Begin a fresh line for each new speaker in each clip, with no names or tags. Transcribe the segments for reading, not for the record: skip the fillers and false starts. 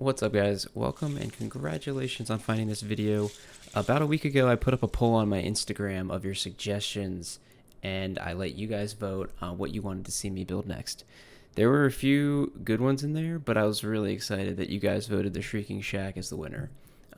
What's up, guys? Welcome and congratulations on finding this video. About a week ago I put up a poll on my Instagram of your suggestions, and I let you guys vote on what you wanted to see me build next. There were a few good ones in there, but I was really excited that you guys voted the Shrieking Shack as the winner.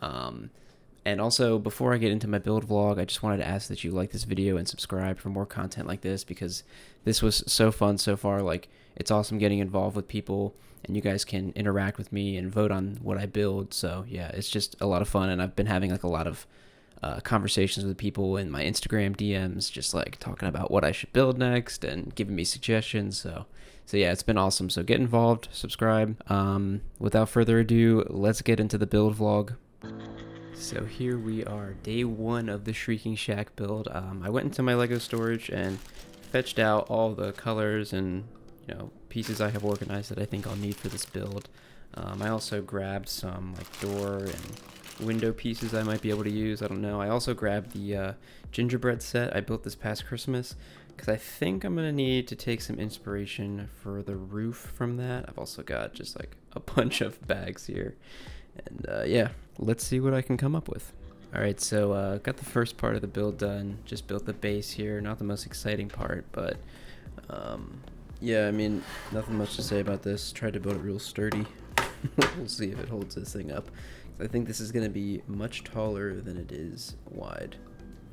And also, before I get into my build vlog, I just wanted to ask that you like this video and subscribe for more content like this, because this was so fun so far. Like, it's awesome getting involved with people, and you guys can interact with me and vote on what I build. So yeah, it's just a lot of fun, and I've been having like a lot of conversations with people in my Instagram DMs, just like talking about what I should build next and giving me suggestions. So yeah, it's been awesome. So get involved, subscribe. Without further ado, let's get into the build vlog. So here we are, day one of the Shrieking Shack build. I went into my Lego storage and fetched out all the colors and pieces I have organized that I think I'll need for this build. I also grabbed some like door and window pieces I might be able to use. I don't know. I also grabbed the gingerbread set I built this past Christmas, because I think I'm gonna need to take some inspiration for the roof from that. I've also got just like a bunch of bags here, and yeah, let's see what I can come up with. Alright, so got the first part of the build done. Just built the base here. Not the most exciting part, but yeah, I mean, nothing much to say about this. Tried to build it real sturdy. We'll see if it holds this thing up. I think this is going to be much taller than it is wide.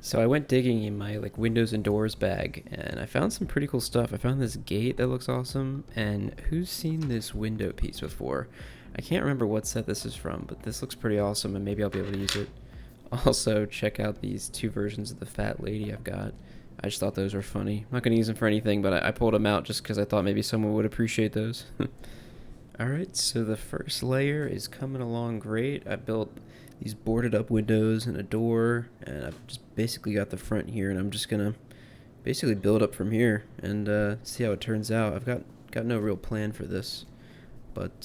So I went digging in my like windows and doors bag, and I found some pretty cool stuff. I found this gate that looks awesome, and who's seen this window piece before? I can't remember what set this is from, but this looks pretty awesome, and maybe I'll be able to use it. Also, check out these two versions of the fat lady I've got. I just thought those were funny. I'm not going to use them for anything, but I pulled them out just because I thought maybe someone would appreciate those. Alright, so the first layer is coming along great. I built these boarded up windows and a door, and I've just basically got the front here, and I'm just going to basically build up from here and see how it turns out. I've got no real plan for this, but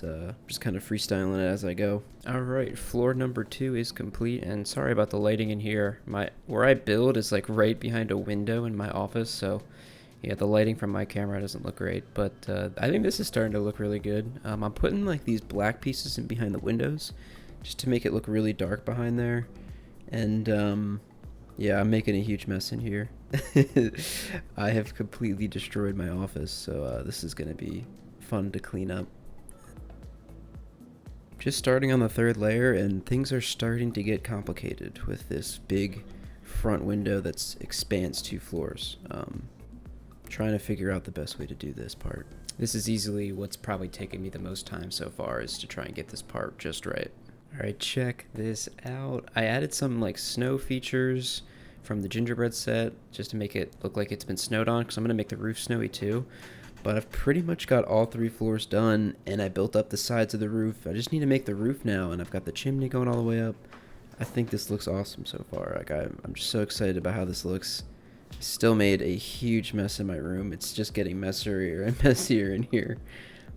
just kind of freestyling it as I go. Alright, floor number 2 is complete, and sorry about the lighting in here. Where I build is like right behind a window in my office, so yeah, the lighting from my camera doesn't look great, but I think this is starting to look really good. I'm putting like these black pieces in behind the windows just to make it look really dark behind there, and yeah, I'm making a huge mess in here. I have completely destroyed my office, so this is going to be fun to clean up. Just starting on the third layer, and things are starting to get complicated with this big front window that's expands 2 floors. Trying to figure out the best way to do this part. This is easily what's probably taken me the most time so far, is to try and get this part just right. Alright, check this out. I added some like snow features from the gingerbread set just to make it look like it's been snowed on, because I'm going to make the roof snowy too. But I've pretty much got all 3 floors done, and I built up the sides of the roof. I just need to make the roof now, and I've got the chimney going all the way up. I think this looks awesome so far. Like, I'm just so excited about how this looks. Still made a huge mess in my room. It's just getting messier and messier in here,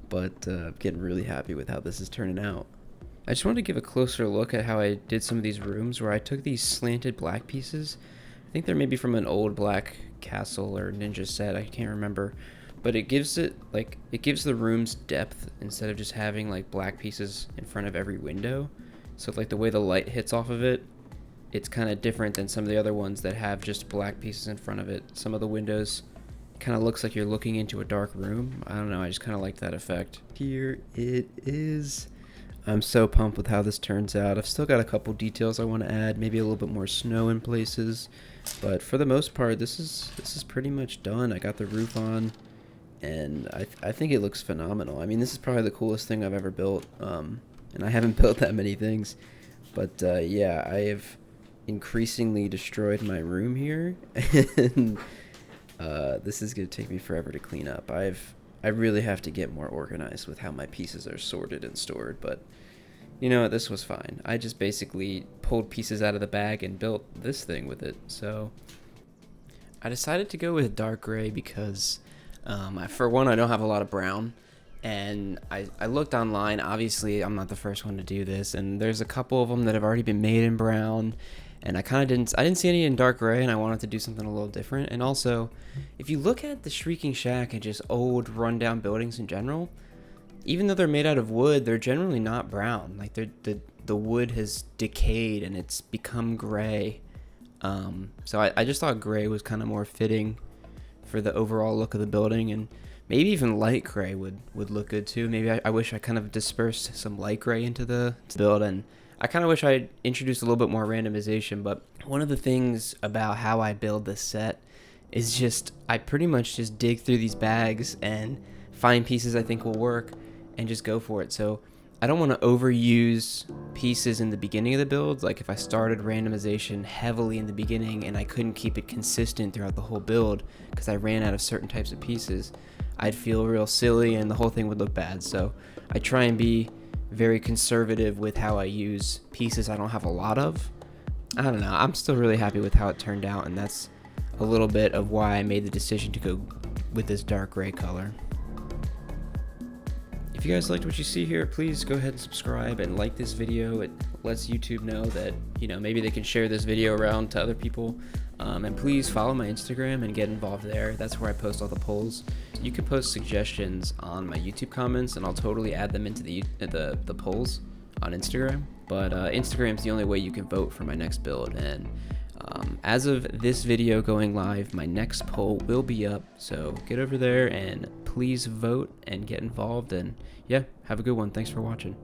but I'm getting really happy with how this is turning out. I just wanted to give a closer look at how I did some of these rooms, where I took these slanted black pieces. I think they're maybe from an old black castle or ninja set, I can't remember, but it gives the rooms depth instead of just having like black pieces in front of every window. So like the way the light hits off of it, it's kind of different than some of the other ones that have just black pieces in front of it. Some of the windows kind of looks like you're looking into a dark room. I don't know, I just kind of like that effect. Here it is. I'm so pumped with how this turns out. I've still got a couple details I want to add, maybe a little bit more snow in places, but for the most part, this is pretty much done. I got the roof on, and I think it looks phenomenal. I mean, this is probably the coolest thing I've ever built, and I haven't built that many things, but yeah, I have increasingly destroyed my room here, and this is going to take me forever to clean up. I really have to get more organized with how my pieces are sorted and stored, but you know, this was fine. I just basically pulled pieces out of the bag and built this thing with it. So I decided to go with dark gray because for one, I don't have a lot of brown, and I looked online. Obviously, I'm not the first one to do this, and there's a couple of them that have already been made in brown, and I didn't see any in dark gray, and I wanted to do something a little different. And also, if you look at the Shrieking Shack and just old rundown buildings in general, even though they're made out of wood, they're generally not brown. Like the wood has decayed and it's become gray. So I just thought gray was kind of more fitting for the overall look of the building, and maybe even light gray would look good too. Maybe I wish I kind of dispersed some light gray into the build, and I kind of wish I introduced a little bit more randomization. But one of the things about how I build this set is just I pretty much just dig through these bags and find pieces I think will work and just go for it. So I don't want to overuse pieces in the beginning of the build. Like if I started randomization heavily in the beginning and I couldn't keep it consistent throughout the whole build because I ran out of certain types of pieces, I'd feel real silly and the whole thing would look bad. So I try and be very conservative with how I use pieces I don't have a lot of. I don't know. I'm still really happy with how it turned out, and that's a little bit of why I made the decision to go with this dark gray color. If you guys liked what you see here, please go ahead and subscribe and like this video. It lets YouTube know that, maybe they can share this video around to other people. And please follow my Instagram and get involved there. That's where I post all the polls. You can post suggestions on my YouTube comments, and I'll totally add them into the polls on Instagram. But Instagram's the only way you can vote for my next build. And as of this video going live, my next poll will be up. So get over there and please vote and get involved. And yeah, have a good one. Thanks for watching.